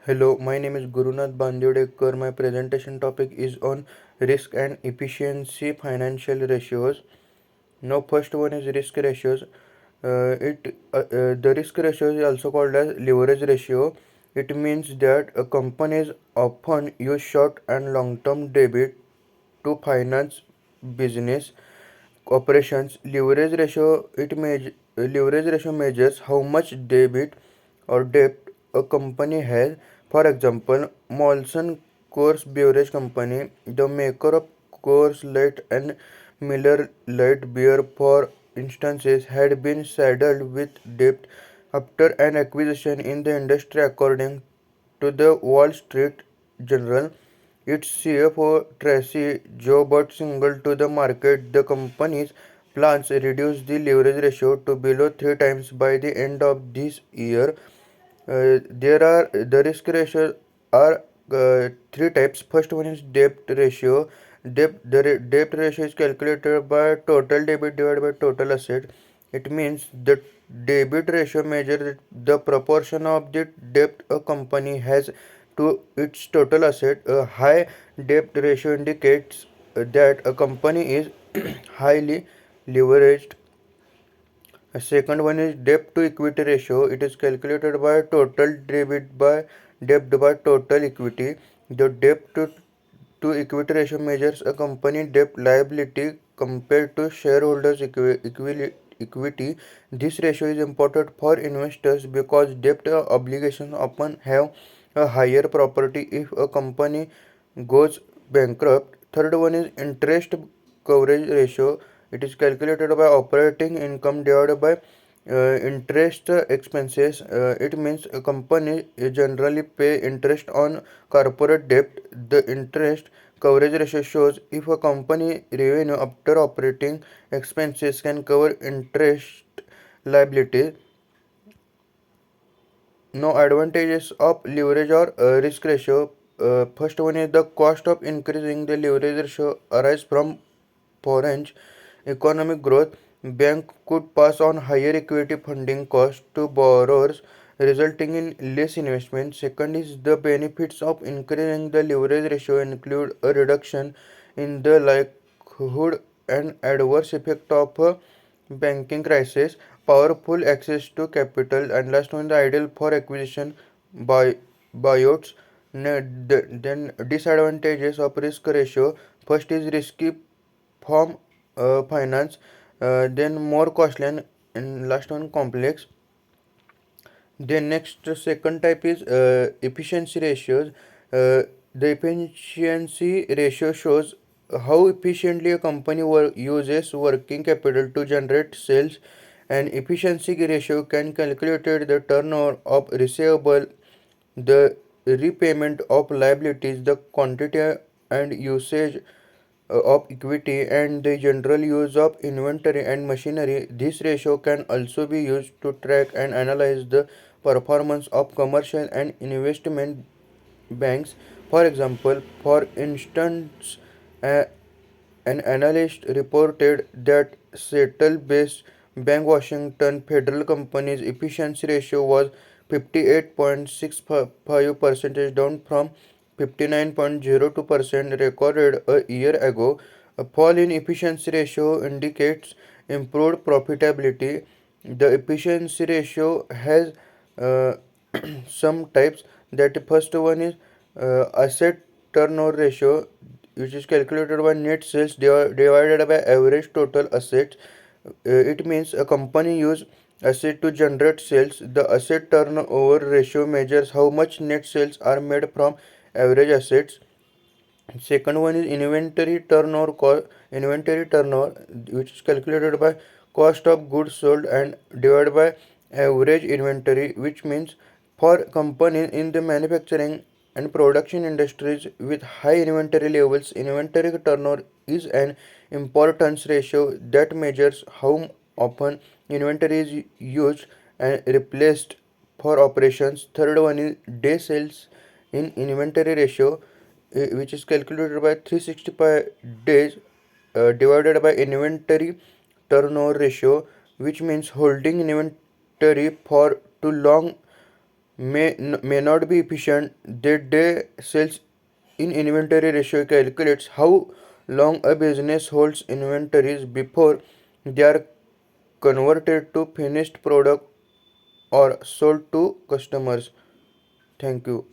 Hello, my name is Gurunath Bandyodekar. My presentation topic is on risk and efficiency financial ratios. Now, first one is risk ratios. The risk ratio is also called as leverage ratio. It means that companies often use short and long-term debit to finance business operations. Leverage ratio measures how much debit or debt a company has. For example, Molson Coors Beverage Company, the maker of Coors Light and Miller Lite beer, for instances, had been saddled with debt after an acquisition in the industry, according to the Wall Street Journal. Its CFO Tracy Joubert signaled to the market the company's plans reduce the leverage ratio to below 3 times by the end of this year. There are the risk ratios are three types. First one is debt ratio. Debt ratio is calculated by total debit divided by total asset. It means the debit ratio measures the proportion of the debt a company has to its total asset. A high debt ratio indicates that a company is highly leveraged. A second one is debt to equity ratio. It is calculated by total debt by total equity. The to equity ratio measures a company debt liability compared to shareholders equity. This ratio is important for investors because debt obligations often have a higher property if a company goes bankrupt. Third one is interest coverage ratio. It is calculated by operating income divided by interest expenses. It means a company generally pay interest on corporate debt. The interest coverage ratio shows if a company revenue after operating expenses can cover interest liabilities. Now, advantages of leverage or risk ratio. First one is the cost of increasing the leverage ratio arise from foreign economic growth. Bank could pass on higher equity funding costs to borrowers, resulting in less investment. Second is the benefits of increasing the leverage ratio include a reduction in the likelihood and adverse effect of a banking crisis, powerful access to capital, and last one the ideal for acquisition by buyouts. Then disadvantages of risk ratio. First is risky form finance, then more costly, and last one complex. Then next second type is efficiency ratios. The efficiency ratio shows how efficiently a company uses working capital to generate sales. And efficiency ratio can calculate the turnover of receivable, the repayment of liabilities, the quantity and usage of equity, and the general use of inventory and machinery. This ratio can also be used to track and analyze the performance of commercial and investment banks. For instance, uh, an analyst reported that Seattle-based Bank Washington Federal Company's efficiency ratio was 58.65%, down from 59.02% recorded a year ago. A fall in efficiency ratio indicates improved profitability. The efficiency ratio has uh, some types. That first one is asset turnover ratio, which is calculated by net sales divided by average total assets. It means a company use asset to generate sales. The asset turnover ratio measures how much net sales are made from average assets. Second one is inventory turnover, which is calculated by cost of goods sold and divided by average inventory, which means for companies in the manufacturing and production industries with high inventory levels, inventory turnover is an importance ratio that measures how often inventory is used and replaced for operations. Third one is day sales in inventory ratio, which is calculated by 365 days divided by inventory turnover ratio, which means holding inventory for too long may not be efficient. That day sales in inventory ratio calculates how long a business holds inventories before they are converted to finished product or sold to customers. Thank you.